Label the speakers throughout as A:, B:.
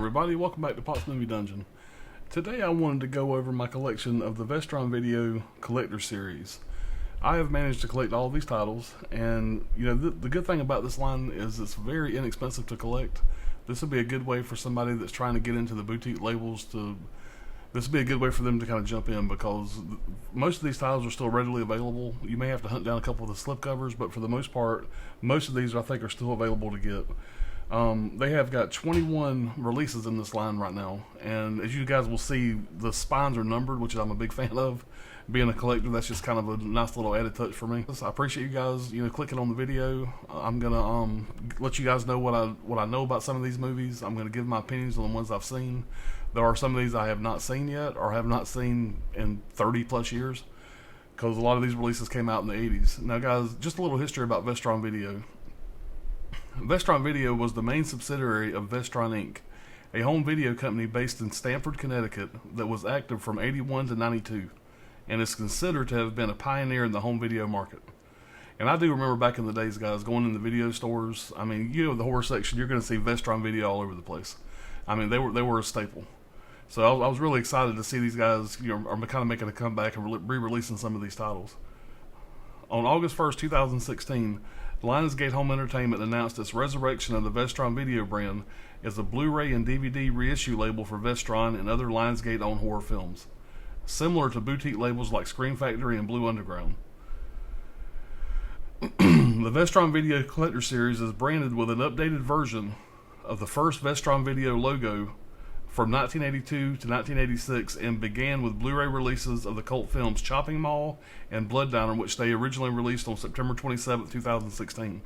A: everybody, welcome back to Pot's Movie Dungeon. Today I wanted to go over my collection of the Vestron Video Collector Series. I have managed to collect all of these titles, and the good thing about this line is it's very inexpensive to collect. This would be a good way for somebody that's trying to get into the boutique labels this would be a good way for them to kind of jump in, because most of these titles are still readily available. You may have to hunt down a couple of the slipcovers, but for the most part, most of these I think are still available to get. They have got 21 releases in this line right now, and as you guys will see, the spines are numbered, which I'm a big fan of. Being a collector, that's just kind of a nice little added touch for me. I appreciate you guys, clicking on the video. I'm gonna let you guys know what I know about some of these movies. I'm gonna give my opinions on the ones I've seen. There are some of these I have not seen yet, or have not seen in 30 plus years, because a lot of these releases came out in the 80s. Now, guys, just a little history about Vestron Video. Vestron Video was the main subsidiary of Vestron Inc., a home video company based in Stamford, Connecticut, that was active from 81 to 92, and is considered to have been a pioneer in the home video market. And I do remember back in the days, guys, going in the video stores. I mean, the horror section, you're going to see Vestron Video all over the place. I mean, they were a staple. So I was really excited to see these guys, are kind of making a comeback and re-releasing some of these titles. On August 1st, 2016, Lionsgate Home Entertainment announced its resurrection of the Vestron Video brand as a Blu-ray and DVD reissue label for Vestron and other Lionsgate-owned horror films, similar to boutique labels like Scream Factory and Blue Underground. The Vestron Video Collector Series is branded with an updated version of the first Vestron Video logo from 1982 to 1986, and began with Blu-ray releases of the cult films Chopping Mall and Blood Diner, which they originally released on September 27, 2016.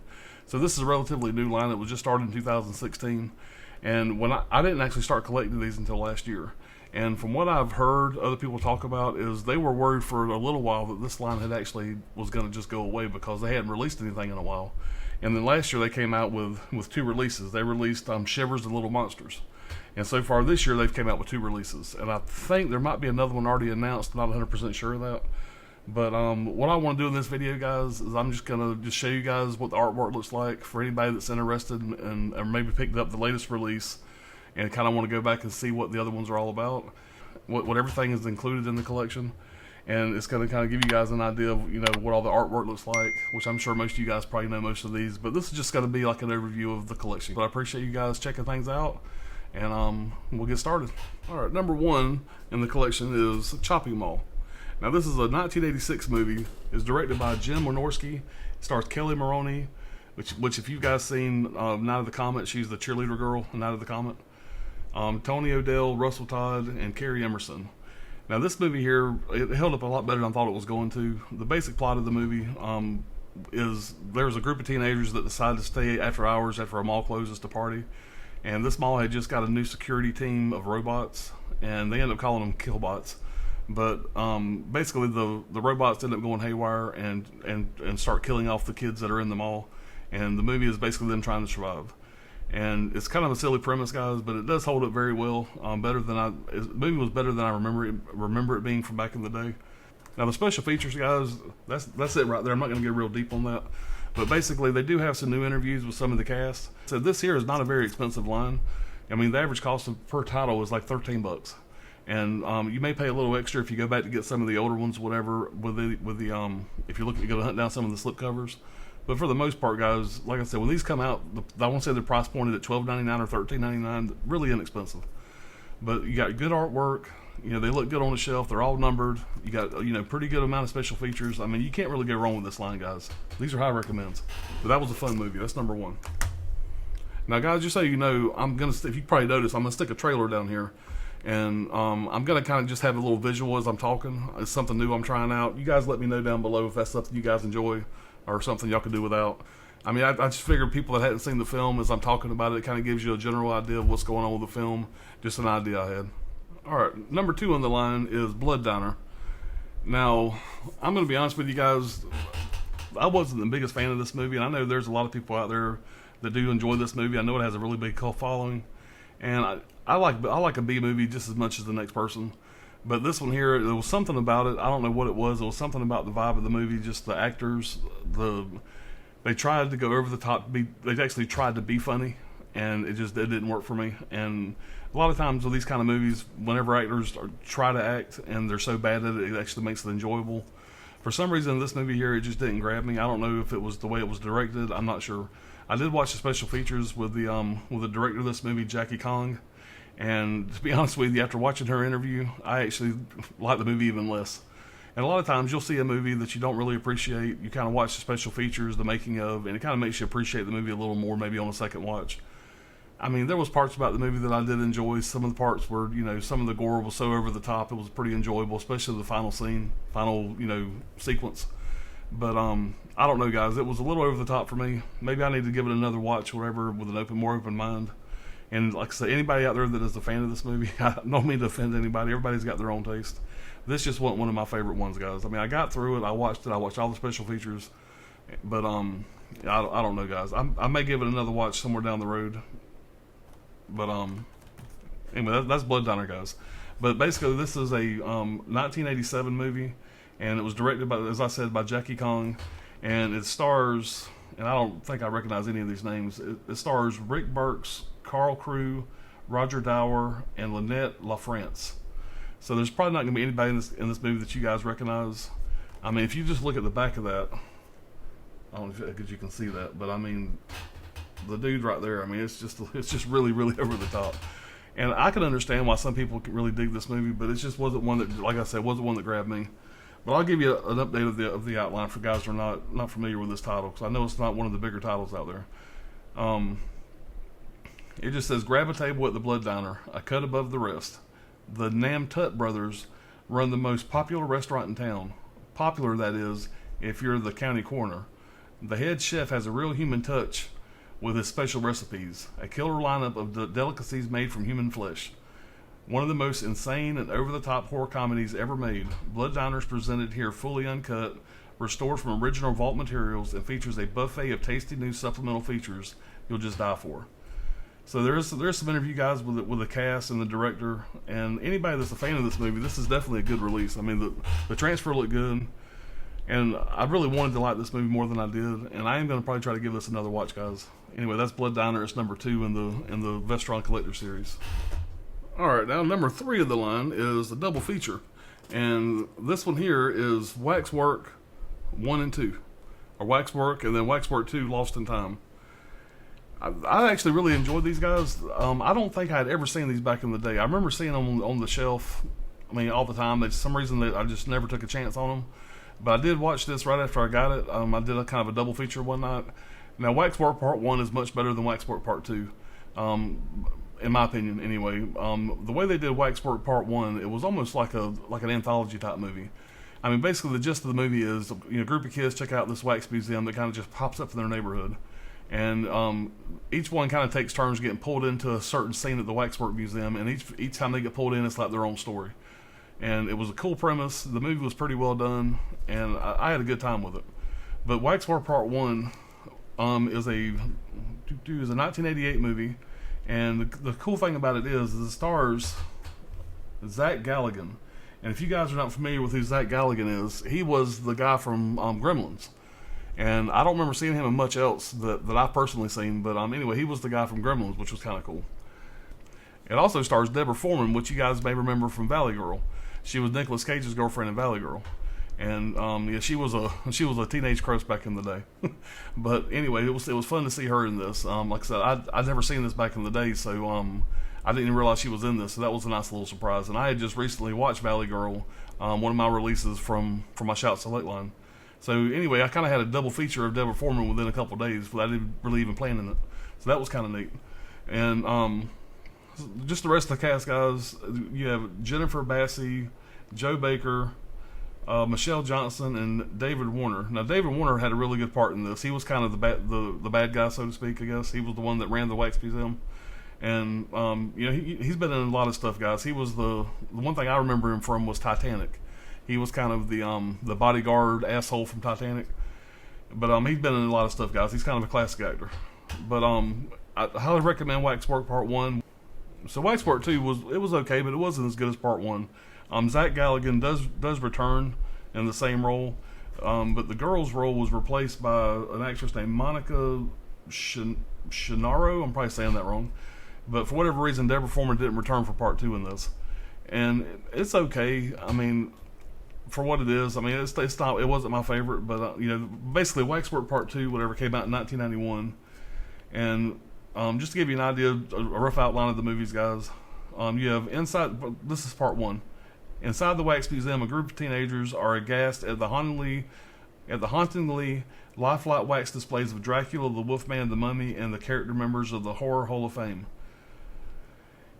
A: So this is a relatively new line that was just started in 2016, and when I didn't actually start collecting these until last year. And from what I've heard other people talk about, is they were worried for a little while that this line had actually was going to just go away, because they hadn't released anything in a while. And then last year they came out with two releases. They released Shivers and Little Monsters. And so far this year they've came out with two releases. And I think there might be another one already announced. I'm not 100% sure of that. But what I want to do in this video, guys, is I'm just going to show you guys what the artwork looks like for anybody that's interested and or maybe picked up the latest release and kind of want to go back and see what the other ones are all about. What everything is included in the collection. And it's going to kind of give you guys an idea of, what all the artwork looks like, which I'm sure most of you guys probably know most of these. But this is just going to be like an overview of the collection. But I appreciate you guys checking things out, and we'll get started. All right, number one in the collection is Chopping Mall. Now, this is a 1986 movie. It's directed by Jim Wynorski. It stars Kelly Maroney, which if you guys seen Night of the Comet, she's the cheerleader girl in Night of the Comet. Tony O'Dell, Russell Todd, and Carrie Emerson. Now, this movie here, it held up a lot better than I thought it was going to. The basic plot of the movie is there's a group of teenagers that decide to stay after hours after a mall closes to party. And this mall had just got a new security team of robots, and they end up calling them killbots. But basically, the robots end up going haywire and start killing off the kids that are in the mall. And the movie is basically them trying to survive. And it's kind of a silly premise, guys, but it does hold up very well. The movie was better than I remember it being from back in the day. Now, the special features, guys, that's it right there. I'm not going to get real deep on that. But basically, they do have some new interviews with some of the cast. So this here is not a very expensive line. I mean, the average cost per title is like $13. And you may pay a little extra if you go back to get some of the older ones, whatever, if you're looking to go hunt down some of the slipcovers. But for the most part, guys, like I said, when these come out, I want to say they're price pointed at $12.99 or $13.99, really inexpensive. But you got good artwork. They look good on the shelf. They're all numbered. You got, pretty good amount of special features. I mean, you can't really go wrong with this line, guys. These are high recommends. But that was a fun movie. That's number one. Now, guys, just so you know, if you probably noticed, I'm going to stick a trailer down here. And I'm going to kind of just have a little visual as I'm talking. It's something new I'm trying out. You guys let me know down below if that's something you guys enjoy, or something y'all can do without. I mean, I just figured people that hadn't seen the film, as I'm talking about it kind of gives you a general idea of what's going on with the film. Just an idea I had. Alright, number two on the line is Blood Diner. Now, I'm going to be honest with you guys, I wasn't the biggest fan of this movie, and I know there's a lot of people out there that do enjoy this movie. I know it has a really big cult following, and I like a B movie just as much as the next person. But this one here, there was something about it. I don't know what it was. It was something about the vibe of the movie, just the actors. They tried to go over the top. They actually tried to be funny, and it didn't work for me. And a lot of times with these kind of movies, whenever actors try to act and they're so bad at it, it actually makes it enjoyable. For some reason, this movie here, it just didn't grab me. I don't know if it was the way it was directed. I'm not sure. I did watch the special features with the director of this movie, Jackie Kong, and to be honest with you, after watching her interview, I actually like the movie even less. And a lot of times you'll see a movie that you don't really appreciate. You kind of watch the special features, the making of, and it kind of makes you appreciate the movie a little more, maybe on a second watch. I mean, there was parts about the movie that I did enjoy. Some of the parts were, some of the gore was so over the top. It was pretty enjoyable, especially the final sequence. But I don't know, guys. It was a little over the top for me. Maybe I need to give it another watch, whatever, with more open mind. And like I say, anybody out there that is a fan of this movie, I don't mean to offend anybody. Everybody's got their own taste. This just wasn't one of my favorite ones, guys. I mean, I got through it. I watched all the special features. But I don't know, guys. I may give it another watch somewhere down the road. But anyway, that's Blood Diner, guys. But basically, this is a 1987 movie, and it was directed by, as I said, by Jackie Kong, and it stars, and I don't think I recognize any of these names. It stars Rick Burks, Carl Crew, Roger Dower, and Lynette LaFrance. So there's probably not going to be anybody in this movie that you guys recognize. I mean, if you just look at the back of that, I don't know if you can see that, but I mean, the dude right there, I mean, it's just really, really over the top. And I can understand why some people really dig this movie, but it just wasn't one that, like I said, wasn't one that grabbed me. But I'll give you an update of the outline for guys who are not familiar with this title, because I know it's not one of the bigger titles out there. It just says, grab a table at the Blood Diner, a cut above the rest. The Nam Tut brothers run the most popular restaurant in town. Popular, that is, if you're the county coroner. The head chef has a real human touch with his special recipes, a killer lineup of delicacies made from human flesh. One of the most insane and over-the-top horror comedies ever made. Blood Diner is presented here fully uncut, restored from original vault materials, and features a buffet of tasty new supplemental features you'll just die for. So there's some interview guys with the cast and the director, and anybody that's a fan of this movie, this is definitely a good release. I mean, the transfer looked good, and I really wanted to like this movie more than I did, and I am going to probably try to give this another watch, guys. Anyway, that's Blood Diner. It's number 2 in the Vestron Collector Series. All right, now number 3 of the line is a double feature, and this one here is Waxwork 1 and 2, or Waxwork and then Waxwork 2 Lost in Time. I actually really enjoyed these guys. I don't think I had ever seen these back in the day. I remember seeing them on the shelf, I mean, all the time. For some reason, I just never took a chance on them. But I did watch this right after I got it. I did a kind of a double feature one night. Now, Waxwork Part 1 is much better than Waxwork Part 2, in my opinion, anyway. The way they did Waxwork Part 1, it was almost like an anthology type movie. I mean, basically, the gist of the movie is, a group of kids check out this wax museum that kind of just pops up in their neighborhood. And each one kind of takes turns getting pulled into a certain scene at the Waxwork Museum, and each time they get pulled in, it's like their own story. And it was a cool premise. The movie was pretty well done, and I had a good time with it. But Waxwork Part 1 is a 1988 movie, and the cool thing about it is it stars Zach Galligan. And if you guys are not familiar with who Zach Galligan is, he was the guy from Gremlins. And I don't remember seeing him in much else that I've personally seen, but anyway, he was the guy from Gremlins, which was kind of cool. It also stars Deborah Foreman, which you guys may remember from Valley Girl. She was Nicolas Cage's girlfriend in Valley Girl, and she was a teenage crush back in the day. But anyway, it was fun to see her in this. Like I said, I'd never seen this back in the day, so I didn't even realize she was in this. So that was a nice little surprise. And I had just recently watched Valley Girl, one of my releases from my Shout Select line. So anyway, I kind of had a double feature of Deborah Foreman within a couple of days, but I didn't really even plan it. So that was kind of neat. And just the rest of the cast, guys. You have Jennifer Bassey, Joe Baker, Michelle Johnson, and David Warner. Now, David Warner had a really good part in this. He was kind of the bad guy, so to speak, I guess. He was the one that ran the Wax Museum. And, he's been in a lot of stuff, guys. He was the one thing I remember him from was Titanic. He was kind of the bodyguard asshole from Titanic. But he's been in a lot of stuff, guys. He's kind of a classic actor. But I highly recommend Waxwork Part 1. So Waxwork 2 was okay, but it wasn't as good as Part 1. Zach Galligan does return in the same role, but the girl's role was replaced by an actress named Monica Shinaro. I'm probably saying that wrong, but for whatever reason, Deborah Foreman didn't return for part 2 in this, and it's okay. I mean, for what it is, I mean, it's not. It wasn't my favorite, but basically, Waxwork Part 2, whatever, came out in 1991, and just to give you an idea, a rough outline of the movies, guys. You have inside. This is part 1. Inside the Wax Museum, a group of teenagers are aghast at the hauntingly lifelike wax displays of Dracula, the Wolfman, the Mummy, and the character members of the Horror Hall of Fame.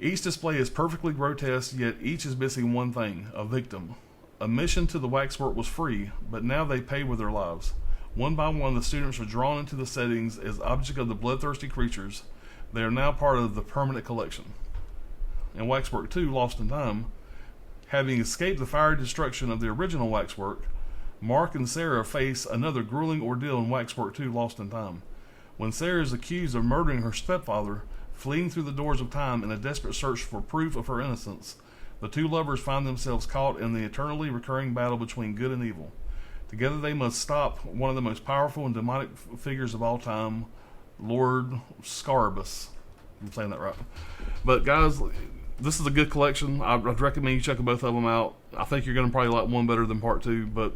A: Each display is perfectly grotesque, yet each is missing one thing: a victim. Admission to the waxwork was free, but now they pay with their lives. One by one, the students are drawn into the settings as objects of the bloodthirsty creatures. They are now part of the permanent collection. In Waxwork 2, Lost in Time, having escaped the fiery destruction of the original Waxwork, Mark and Sarah face another grueling ordeal in Waxwork 2, Lost in Time. When Sarah is accused of murdering her stepfather, fleeing through the doors of time in a desperate search for proof of her innocence, the two lovers find themselves caught in the eternally recurring battle between good and evil. Together they must stop one of the most powerful and demonic figures of all time, Lord Scarabus. I'm saying that right. But guys, this is a good collection. I'd recommend you checking both of them out. I think you're going to probably like one better than part 2, but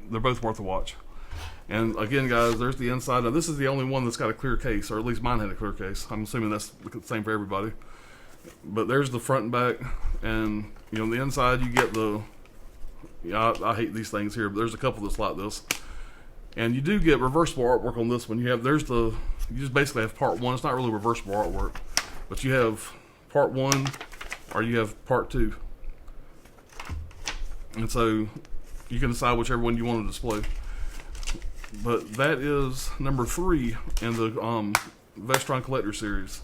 A: they're both worth a watch. And again, guys, there's the inside. Now, this is the only one that's got a clear case, or at least mine had a clear case. I'm assuming that's the same for everybody. But there's the front and back, and on the inside you get the. I hate these things here, but there's a couple that's like this, and you do get reversible artwork on this one. You just basically have part 1. It's not really reversible artwork, but you have part 1, or you have part 2, and so you can decide whichever one you want to display. But that is number 3 in the Vestron Collector Series,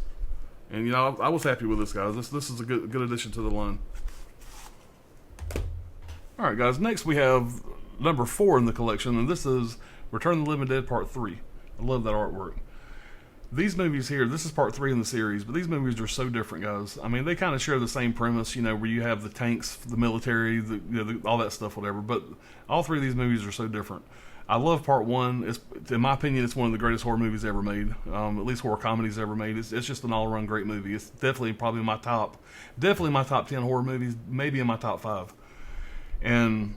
A: and I was happy with this, guys. This is a good addition to the line. All right, guys. Next we have number 4 in the collection, and this is Return of the Living Dead Part 3. I love that artwork. These movies here, this is part 3 in the series, but these movies are so different, guys. I mean, they kind of share the same premise, where you have the tanks, the military, all that stuff, whatever. But all 3 of these movies are so different. I love part 1. In my opinion, it's one of the greatest horror movies ever made. At least horror comedies ever made. It's just an all-around great movie. It's definitely probably my top 10 horror movies, maybe in my top 5. And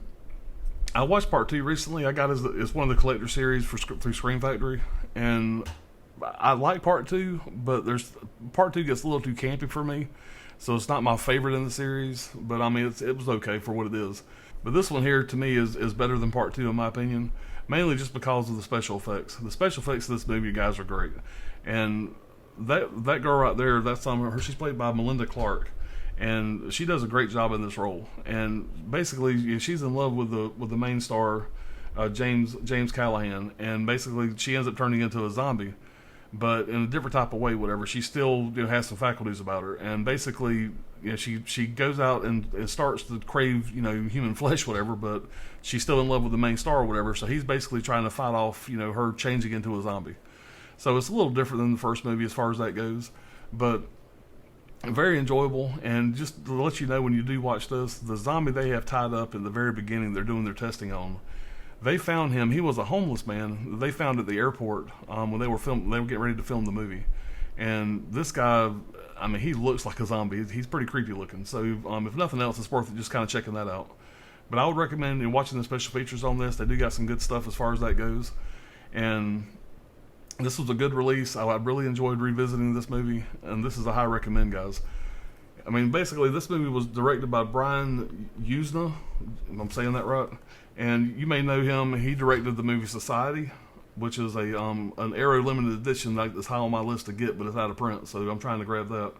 A: I watched part 2 recently. I got it's one of the collector series through Scream Factory, and I like part 2, but part 2 gets a little too campy for me, so it's not my favorite in the series. But I mean, it was okay for what it is. But this one here to me is better than part 2 in my opinion, mainly just because of the special effects. The special effects of this movie, guys, are great. And that girl right there, that's her. She's played by Melinda Clarke, and she does a great job in this role. And basically, she's in love with the main star, James Callahan, and basically she ends up turning into a zombie, but in a different type of way. Whatever, she still has some faculties about her, and basically, she goes out and starts to crave human flesh, whatever. But she's still in love with the main star, or whatever. So he's basically trying to fight off her changing into a zombie. So it's a little different than the first movie as far as that goes, but very enjoyable. And just to let you know, when you do watch this, the zombie they have tied up in the very beginning, they're doing their testing on. They found him. He was a homeless man. They found at the airport when they were getting ready to film the movie. And this guy, I mean, he looks like a zombie. He's pretty creepy looking. So if nothing else, it's worth just kind of checking that out. But I would recommend watching the special features on this. They do got some good stuff as far as that goes. And this was a good release. I really enjoyed revisiting this movie, and this is a high recommend, guys. I mean, basically, this movie was directed by Brian Usna, if I'm saying that right. And you may know him. He directed the movie Society, which is an Arrow limited edition that's high on my list to get, but it's out of print, so I'm trying to grab that.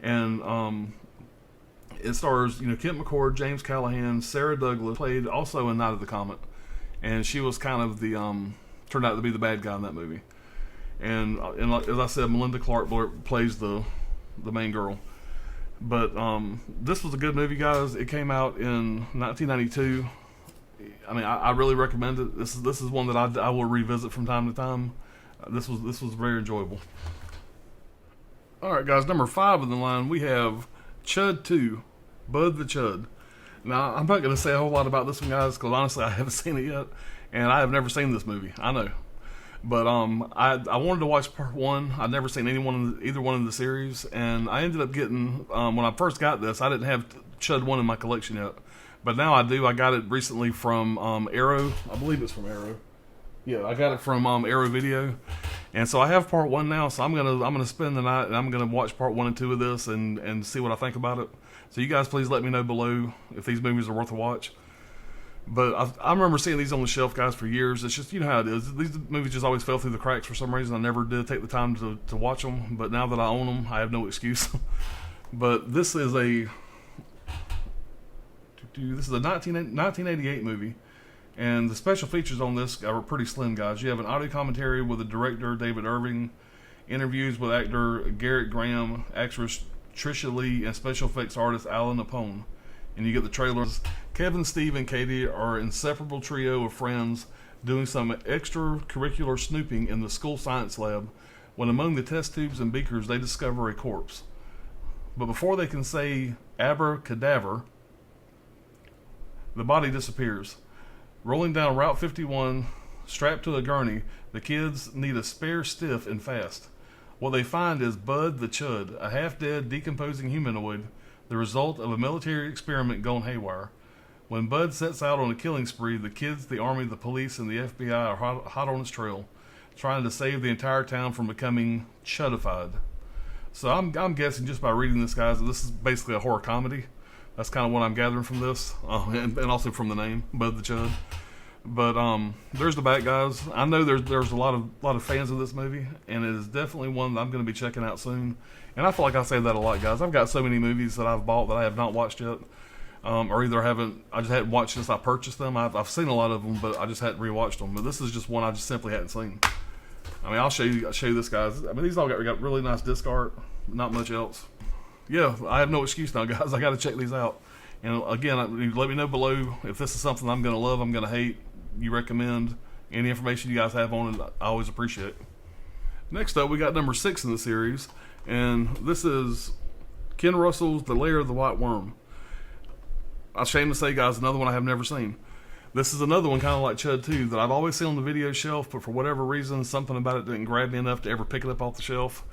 A: And it stars Kent McCord, James Callahan, Sarah Douglas, played also in Night of the Comet, and she was kind of turned out to be the bad guy in that movie. And as I said, Melinda Clarke plays the main girl. But this was a good movie, guys. It came out in 1992. I mean, I really recommend it. This is one that I will revisit from time to time. This was very enjoyable. All right, guys. Number 5 in the line, we have Chud 2, Bud the Chud. Now, I'm not going to say a whole lot about this one, guys, because honestly, I haven't seen it yet, and I have never seen this movie. I know. But I wanted to watch part one. I'd never seen either one of the series, and I ended up getting when I first got this, I didn't have Chud 1 in my collection yet, but now I do. I got it recently from Arrow. I believe it's from Arrow. Yeah, I got it from Arrow Video, and so I have part one now. So I'm gonna spend the night and I'm gonna watch part 1 and 2 of this and see what I think about it. So you guys please let me know below if these movies are worth a watch. But I remember seeing these on the shelf, guys, for years. It's just, you know how it is. These movies just always fell through the cracks for some reason. I never did take the time to watch them. But now that I own them, I have no excuse. But this is a 1988 movie. And the special features on this are pretty slim, guys. You have an audio commentary with the director, David Irving, interviews with actor Garrett Graham, actress Trisha Lee, and special effects artist Alan Napone. And you get the trailers. Kevin, Steve, and Katie are an inseparable trio of friends doing some extracurricular snooping in the school science lab when among the test tubes and beakers they discover a corpse. But before they can say abracadabra, the body disappears. Rolling down Route 51, strapped to a gurney, the kids need a spare stiff and fast. What they find is Bud the Chud, a half-dead, decomposing humanoid, the result of a military experiment gone haywire. When Bud sets out on a killing spree, the kids, the army, the police, and the FBI are hot on his trail, trying to save the entire town from becoming chudified. So I'm guessing just by reading this, guys, that this is basically a horror comedy. That's kind of what I'm gathering from this, and also from the name, Bud the Chud. But there's the back, guys. I know there's a lot of fans of this movie, and it is definitely one that I'm going to be checking out soon. And I feel like I say that a lot, guys. I've got so many movies that I've bought that I have not watched yet, or either I just hadn't watched since I purchased them. I've seen a lot of them, but I just hadn't rewatched them. But this is just one I just simply hadn't seen. I mean, I'll show you this, guys. I mean, these all got really nice disc art, not much else. Yeah, I have no excuse now, guys. I got to check these out. And again, let me know below if this is something I'm going to love, I'm going to hate, you recommend. Any information you guys have on it, I always appreciate. Next up, we got number 6 in the series, and this is Ken Russell's The Lair of the White Worm. I'm ashamed to say, guys, another one I have never seen. This is another one kind of like Chud 2 that I've always seen on the video shelf, but for whatever reason, something about it didn't grab me enough to ever pick it up off the shelf.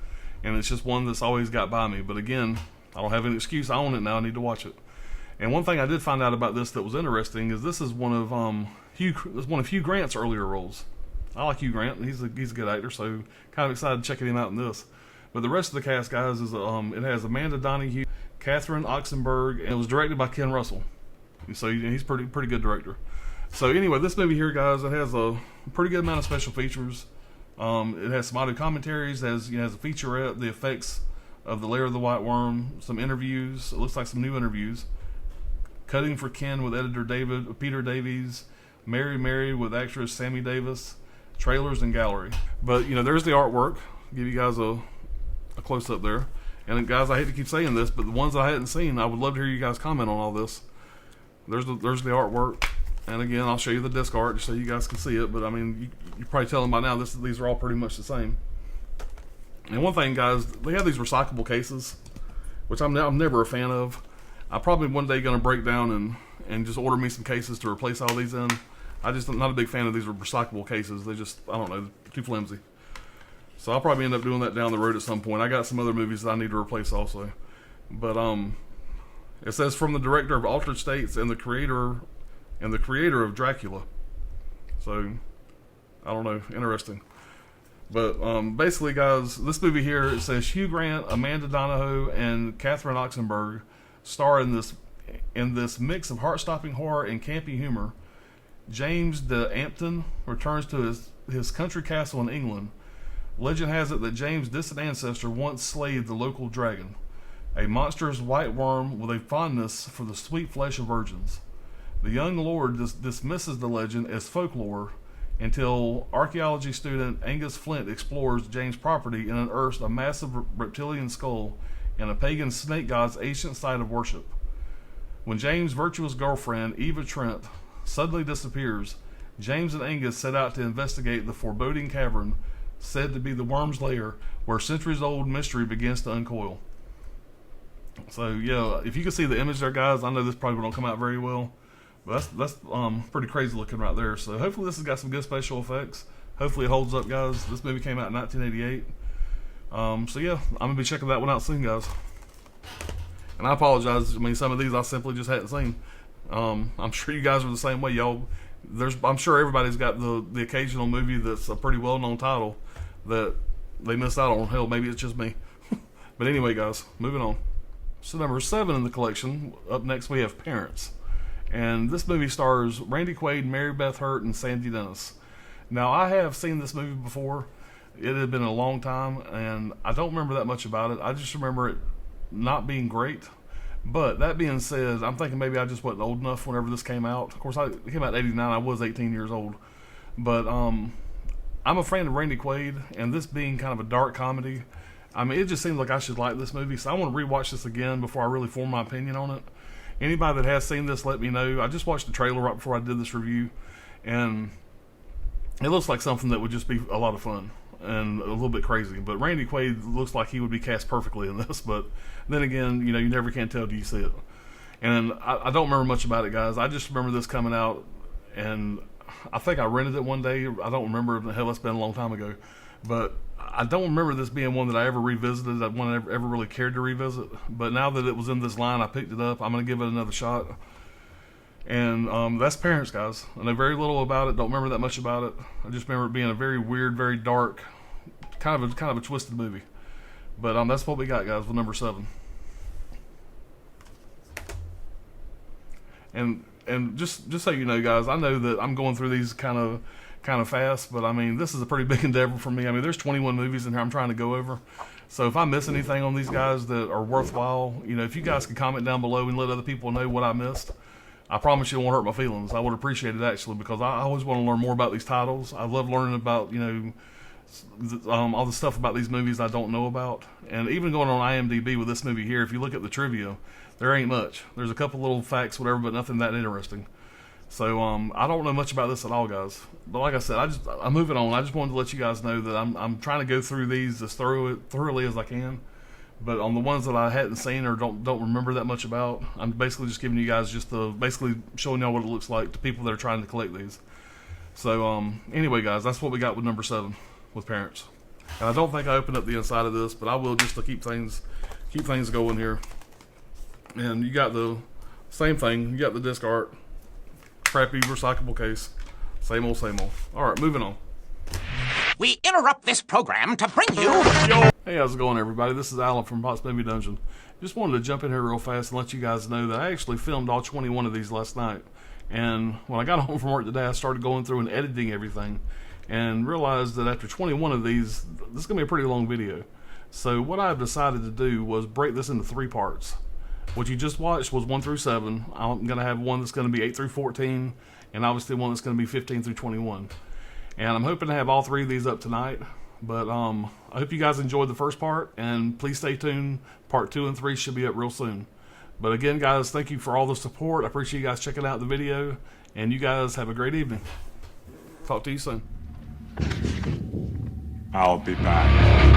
A: And it's just one that's always got by me. But again, I don't have any excuse. I own it now. I need to watch it. And one thing I did find out about this that was interesting is this is one of Hugh Grant's earlier roles. I like Hugh Grant. He's a good actor, so kind of excited checking him out in this. But the rest of the cast, guys, is it has Amanda Donahue, Catherine Oxenberg, and it was directed by Ken Russell. So he's pretty good director. So anyway, this movie here, guys, it has a pretty good amount of special features. It has some audio commentaries, has a featurette, the effects of The Lair of the White Worm, some interviews. It looks like some new interviews. Cutting for Ken with editor Peter Davies, Mary with actress Sammy Davis, trailers and gallery. But there's the artwork. Give you guys a close up there. And guys, I hate to keep saying this, but the ones I hadn't seen, I would love to hear you guys comment on all this. There's the artwork. And again, I'll show you the disc art just so you guys can see it. But I mean, you're probably telling by now these are all pretty much the same. And one thing, guys, they have these recyclable cases, which I'm never a fan of. I'm probably one day going to break down and just order me some cases to replace all these in. I'm not a big fan of these recyclable cases. They just, I don't know, too flimsy. So I'll probably end up doing that down the road at some point. I got some other movies that I need to replace also. But it says from the director of Altered States and the creator of Dracula. So I don't know, interesting. But basically, guys, this movie here, it says Hugh Grant, Amanda Donohoe, and Catherine Oxenberg star in this mix of heart-stopping horror and campy humor. James de Ampton returns to his country castle in England. Legend has it that James' distant ancestor once slayed the local dragon, a monstrous white worm with a fondness for the sweet flesh of virgins. The young lord dismisses the legend as folklore until archaeology student Angus Flint explores James' property and unearths a massive reptilian skull and a pagan snake god's ancient site of worship. When James' virtuous girlfriend, Eva Trent, suddenly disappears, James and Angus set out to investigate the foreboding cavern said to be the worm's lair, where centuries-old mystery begins to uncoil. So, yeah, if you can see the image there, guys, I know this probably won't come out very well, but that's pretty crazy looking right there. So hopefully this has got some good special effects. Hopefully it holds up, guys. This movie came out in 1988. So yeah, I'm gonna be checking that one out soon, guys. And I apologize. I mean, some of these I simply just hadn't seen. I'm sure you guys are the same way, y'all. I'm sure everybody's got the occasional movie that's a pretty well-known title that they missed out on. Hell, maybe it's just me. But anyway, guys, moving on. So number 7 in the collection. Up next, we have Parents, and this movie stars Randy Quaid, Mary Beth Hurt, and Sandy Dennis. Now, I have seen this movie before. It had been a long time, and I don't remember that much about it. I just remember it not being great. But that being said, I'm thinking maybe I just wasn't old enough whenever this came out. Of course, it came out in '89. I was 18 years old. But I'm a fan of Randy Quaid, and this being kind of a dark comedy, I mean, it just seems like I should like this movie. So I want to rewatch this again before I really form my opinion on it. Anybody that has seen this, let me know. I just watched the trailer right before I did this review, and it looks like something that would just be a lot of fun and a little bit crazy. But Randy Quaid looks like he would be cast perfectly in this. But then again, you know, you never can tell till you see it. And I don't remember much about it, guys. I just remember this coming out, and I think I rented it one day. I don't remember. Hell, it's been a long time ago. But I don't remember this being one that I ever revisited, that one I ever really cared to revisit. But now that it was in this line, I picked it up. I'm going to give it another shot. And that's Parents, guys. I know very little about it. Don't remember that much about it. I just remember it being a very weird, very dark, kind of a twisted movie. But that's what we got, guys, with number 7. And just so you know, guys, I know that I'm going through these kind of fast, but I mean, this is a pretty big endeavor for me. I mean, there's 21 movies in here I'm trying to go over. So if I miss anything on these guys that are worthwhile, you know, if you guys could comment down below and let other people know what I missed, I promise you it won't hurt my feelings. I would appreciate it, actually, because I always want to learn more about these titles. I love learning about, you know, all the stuff about these movies I don't know about. And even going on IMDb with this movie here, if you look at the trivia, there ain't much. There's a couple little facts, whatever, but nothing that interesting. So I don't know much about this at all, guys. But like I said, I'm moving on. I just wanted to let you guys know that I'm trying to go through these as thoroughly as I can. But on the ones that I hadn't seen or don't remember that much about, I'm basically just giving you guys basically showing y'all what it looks like to people that are trying to collect these. So anyway, guys, that's what we got with number 7 with Parents. And I don't think I opened up the inside of this, but I will just to keep things going here. And you got the same thing. You got the disc art, crappy recyclable case, same old, same old. All right, moving on.
B: We interrupt this program to bring you...
A: Hey, how's it going, everybody? This is Alan from Pot's Movie Dungeon. Just wanted to jump in here real fast and let you guys know that I actually filmed all 21 of these last night. And when I got home from work today, I started going through and editing everything and realized that after 21 of these, this is going to be a pretty long video. So what I've decided to do was break this into 3 parts. What you just watched was 1 through 7. I'm going to have one that's going to be 8 through 14, and obviously one that's going to be 15 through 21. And I'm hoping to have all 3 of these up tonight. But I hope you guys enjoyed the first part, and please stay tuned. Part 2 and 3 should be up real soon. But again, guys, thank you for all the support. I appreciate you guys checking out the video, and you guys have a great evening. Talk to you soon.
C: I'll be back.